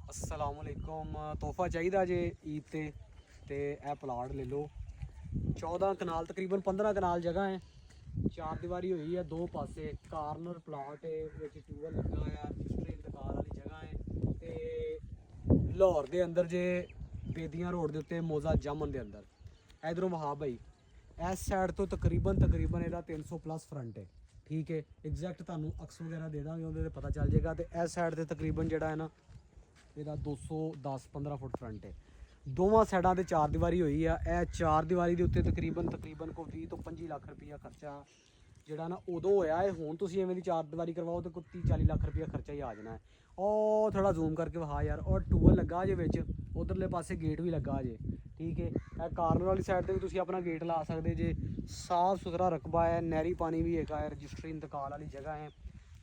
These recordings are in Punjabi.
असलामुअलैकुम तोहफा चाहिए जे ईद ते ए प्लाट ले लो। 14 कनाल तकरीबन 15 कनाल जगह है, चार दीवारी हुई है, दो पासे कार्नर प्लाट है, ट्यूबल लगा है, रजिस्ट्री इंतकाल वाली जगह है। ते लाहौर के अंदर जे बेदियां रोड के उत्ते मोजा जामन के अंदर इधरों वहा भाई इस साइड तो तकरीबन ਇਹਦਾ 300 प्लस फ्रंट है। ठीक है, एग्जैक्ट ਤੁਹਾਨੂੰ अक्स वगैरह दे ਦਾਂਗੇ, ਉਹਦੇ ਤੇ ਪਤਾ ਚੱਲ ਜਾਏਗਾ। ਤੇ ਇਸ ਸਾਈਡ ਤੇ ਤਕਰੀਬਨ ਜਿਹੜਾ ਹੈ ਨਾ ਇਹਦਾ 210-15 ਫੁੱਟ ਫਰੰਟ ਹੈ। ਦੋਵਾਂ ਸਾਈਡਾਂ ਤੇ ਚਾਰ ਦੀਵਾਰੀ ਹੋਈ ਆ। ਇਹ ਚਾਰ ਦੀਵਾਰੀ ਦੇ ਉੱਤੇ ਤਕਰੀਬਨ ਕੋਈ 20 ਤੋਂ 25 ਲੱਖ ਰੁਪਈਆ ਖਰਚਾ ਜਿਹੜਾ ਨਾ ਉਦੋਂ ਹੋਇਆ ਹੈ। ਹੁਣ ਤੁਸੀਂ ਐਵੇਂ ਦੀ ਚਾਰ ਦੀਵਾਰੀ ਕਰਵਾਓ ਤੇ ਕੋਈ 30-40 ਲੱਖ ਰੁਪਈਆ ਖਰਚਾ ਹੀ ਆ ਜਾਣਾ ਹੈ। ਉਹ ਥੋੜਾ ਜ਼ੂਮ ਕਰਕੇ ਵਿਖਾ ਯਾਰ। ਔਰ ਟੂਬਲ ਲੱਗਾ ਜੇ ਵਿੱਚ, ਉਧਰਲੇ ਪਾਸੇ ਗੇਟ ਵੀ ਲੱਗਾ ਜੇ। ठीक है, ਇਹ ਕਾਰਨਰ ਵਾਲੀ ਸਾਈਡ ਤੇ ਵੀ ਤੁਸੀਂ ਆਪਣਾ ਗੇਟ ਲਾ ਸਕਦੇ ਜੇ। ਸਾਫ ਸੁਥਰਾ ਰਕਬਾ ਹੈ, ਨਹਿਰੀ ਪਾਣੀ ਵੀ ਹੈਗਾ ਹੈ, ਰਜਿਸਟਰੀ ਇੰਤਕਾਲ ਵਾਲੀ ਜਗ੍ਹਾ ਹੈ।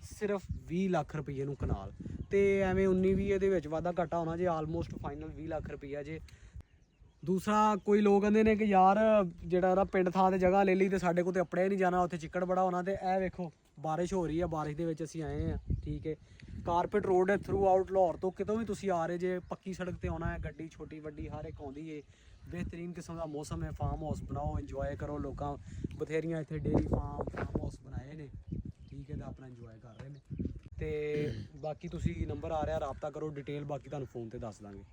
ਸਿਰਫ 20 ਲੱਖ ਰੁਪਏ ਨੂੰ ਕਨਾਲ ਤੇ ਐਵੇਂ 19-20 ਇਹਦੇ ਵਿੱਚ ਵਾਧਾ ਘਾਟਾ ਹੋਣਾ ਜੇ। ਆਲਮੋਸਟ ਫਾਈਨਲ 20 ਲੱਖ ਰੁਪਈਆ ਜੇ। ਦੂਸਰਾ ਕੋਈ ਲੋਕ ਕਹਿੰਦੇ ਨੇ ਕਿ ਯਾਰ ਜਿਹੜਾ ਨਾ ਪਿੰਡ ਥਾਂ ਤੇ ਜਗ੍ਹਾ ਲੈ ਲਈ ਤੇ ਸਾਡੇ ਕੋਲ ਤੇ ਆਪਣੇ ਨਹੀਂ ਜਾਣਾ, ਉੱਥੇ ਚਿੱਕੜ ਬੜਾ ਹੋਣਾ। ਤੇ ਇਹ ਵੇਖੋ ਬਾਰਿਸ਼ ਹੋ ਰਹੀ ਹੈ, ਬਾਰਿਸ਼ ਦੇ ਵਿੱਚ ਅਸੀਂ ਆਏ ਹਾਂ। ਠੀਕ ਹੈ, ਕਾਰਪੇਟ ਰੋਡ ਹੈ ਥਰੂ ਆਊਟ ਲਾਹੌਰ ਤੋਂ ਕਿਤੋਂ ਵੀ ਤੁਸੀਂ ਆ ਰਹੇ ਜੇ, ਪੱਕੀ ਸੜਕ ਤੇ ਆਉਣਾ ਹੈ, ਗੱਡੀ ਛੋਟੀ ਵੱਡੀ ਹਰ ਇੱਕ ਆਉਂਦੀ ਹੈ। बेहतरीन किस्म का मौसम है, फार्म हाउस बनाओ, इंजॉय करो। लोग बथेरिया इतने डेयरी फार्म हाउस बनाए ने। ठीक है, तो अपना इंजॉय कर रहे हैं। तो बाकी तुसी नंबर आ रहा रबता करो, डिटेल बाकी तुहानू फोन ते दस दांगे।